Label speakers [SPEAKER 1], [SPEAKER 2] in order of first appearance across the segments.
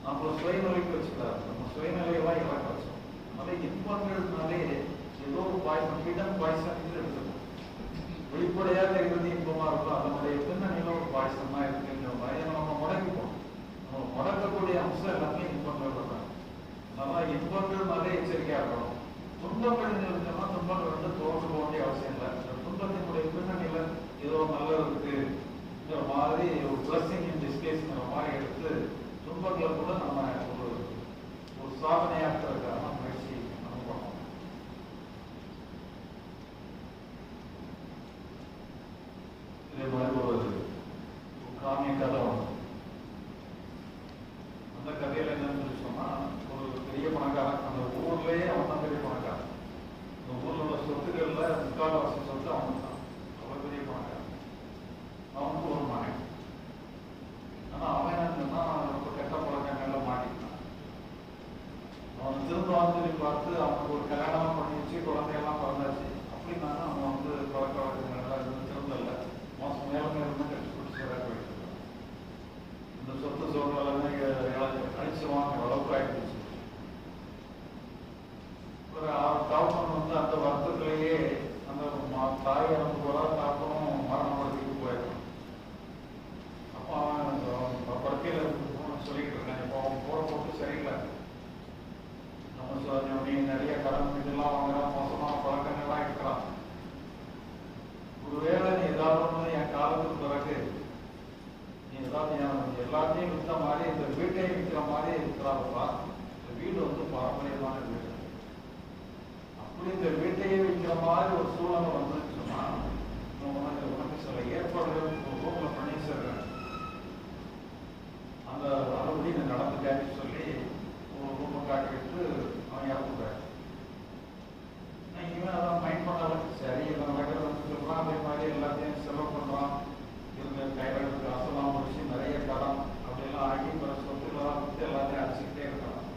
[SPEAKER 1] நம்மளை சுயநிலைக்கு வச்சுக்கிறாரு. நம்ம சுயநிலையெல்லாம் இறக்க வச்சோம். அதனால இன்பங்கள்னாலே ஏதோ ஒரு பாய்சன், ஹிடன் பாய்சன் எடுத்துக்கணும். வெளிப்படையாக இருந்து இன்பமா இருக்கும், அதனுடைய பின்னணியில ஒரு பாய்சன் தான் இருக்குங்கிற மாதிரி நம்ம முடக்கிப்போம். நம்ம முடக்கக்கூடிய அம்சம் எல்லாமே இன்பங்கள் தான். அதனால இன்பங்கள்னாலே எச்சரிக்கையா இருக்கணும். துன்பங்கள் இருந்தோம்னா துன்பங்கள் வந்து தோற்று போக வேண்டிய அவசியம் இல்லை. இந்த துன்பத்தினுடைய பின்னணியில ஏதோ நல்லது இருக்குங்கிற மாதிரி ஒரு பிளஸிங் இன் டிஸ்கேஸ்ங்கிற மாதிரி எடுத்து துன்பங்களை கூட நம்ம ஒரு சாதனையாக்குறதுக்கான முயற்சி நம்ம பண்ணோம். இதே மாதிரி ஒரு காமிய கதை வரும். அந்த கதையில என்னன்னு சொன்னா, ஒரு பெரிய பணக்காரன், அந்த ஊர்லயே அவன் தான் பெரிய பணக்காரன். அந்த ஊர்ல உள்ள சொத்துக்கள்ல முக்கால்வாசி சொத்து அவனுக்கு தான். அவ்வளவு பெரிய பணக்காரன். அவனுக்கு ஒரு மகன். ஆனா அவன் என்னன்னா ரொம்ப கெட்ட பழக்கங்கள்ல மாட்டிக்கிட்டான். அவன் திரும்ப வந்து பார்த்து அவனுக்கு ஒரு கல்யாணம் பண்ணி வச்சு குழந்தையெல்லாம் பிறந்தாச்சு. அப்படின்னாலும் அவன் வந்து பழக்க வழக்கங்கள்லாம் இருந்து திரும்பல, மோசம் மேலும் மேலும் கட்சி பிடிச்சதாக போயிட்டு இருக்கான். இந்த சொத்து சூழ்நிலை அழிச்சுவாங்க அளவுக்கு ஆயிடுச்சு. ஒரு தாப்பன் வந்து அந்த வருத்தத்திலேயே அந்த தாய் இறந்து போறா, தாப்பனும் மரணப்படுத்திட்டு போயிடும். அப்போ அவன் படுக்கையில சொல்லிட்டு இருக்கான், இப்போ அவன் போற போட்டு சரியில்லை, நம்ம நீ நிறைய கடன் இதெல்லாம் வாங்குறான், மோசமான பழக்கங்கள்லாம் இருக்கிறான். ஒருவேளை நீ ஏதாவது ஒன்று என் காலத்துக்கு பிறகு நீ ஏதாவது எல்லாத்தையும் விற்ற மாதிரி இந்த வீட்டையும் விற்கிற மாதிரி இருக்கிறாப்பா. இந்த வீடு வந்து பாரம்பரியமான வீடு. அப்படி இந்த வீட்டையே விற்கிற மாதிரி ஒரு சூழ்நிலை வந்துன்னு சொன்னா, உனக்கு சில ஏற்பாடுகள் ரூம்ல பண்ணி சேர்றேன், அந்த அளவுபடி நான் நடந்துட்டேன்னு சொல்லி ஒரு ரூமை காட்டிட்டு அவன் இறந்துட்டாரு. இவன் அதான் மைண்ட் பண்ணால, சரி இவன் நடக்கிறது சொல்றான், அதே மாதிரி எல்லாத்தையும் செலவு பண்றான், இவங்க கையில் எடுத்து காசெல்லாம் முடிச்சு நிறைய கடன் அப்படியெல்லாம் ஆகி பிற சொத்துலாம் விட்டு எல்லாத்தையும் அடிச்சுக்கிட்டே இருக்கான்.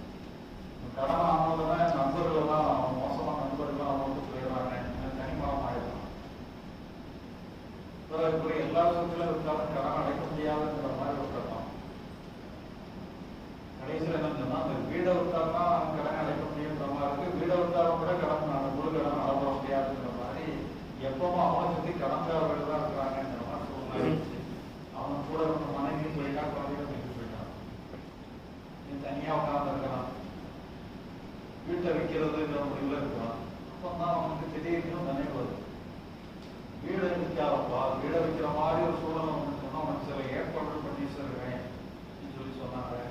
[SPEAKER 1] கடன் ஆனதுதான் நண்பர்கள் எல்லாம் மோசமான நண்பர்கள் அவனுக்கு போயிடுறாங்க, தனிமரம் ஆயிடுறான். இப்படி எல்லா சொத்துல இருந்தாலும் கடன் அடைக்க முடியாதுங்கிற மாதிரி ஒரு கட்டம். கடைசியில் என்னன்னா, அந்த வீடை விட்டால்தான் கடன் அடைக்க முடியுங்கிற மாதிரி இருக்கு. வீடை விட்டாலும் கூட கடன் அந்த முழு கடன் அடைபட முடியாதுங்கிற மாதிரி எப்பவும் அவனை சுற்றி கடன்காரர்கள் தான் இருக்கிறாங்கிற மாதிரி சூழ்நிலை. அவன் கூட இருந்த மனைவி போயிட்டா, குழந்தைகள் வீட்டுக்கு போயிட்டான். நீ தனியா உட்கார்ந்து இருக்கிறான், வீட்டை விற்கிறதுங்கிற முடிவுல இருக்கிறான். அப்பதான் அவனுக்கு திடீர்னு நினைவு வருது, வீடை விற்காதப்பா, வீடை விற்கிற மாதிரி ஒரு சூழ்நிலை வந்து சொன்னா அவனுக்கு சில ஏற்பாடு பண்ணி சொல்லுவேன் சொல்லி சொன்னாங்க.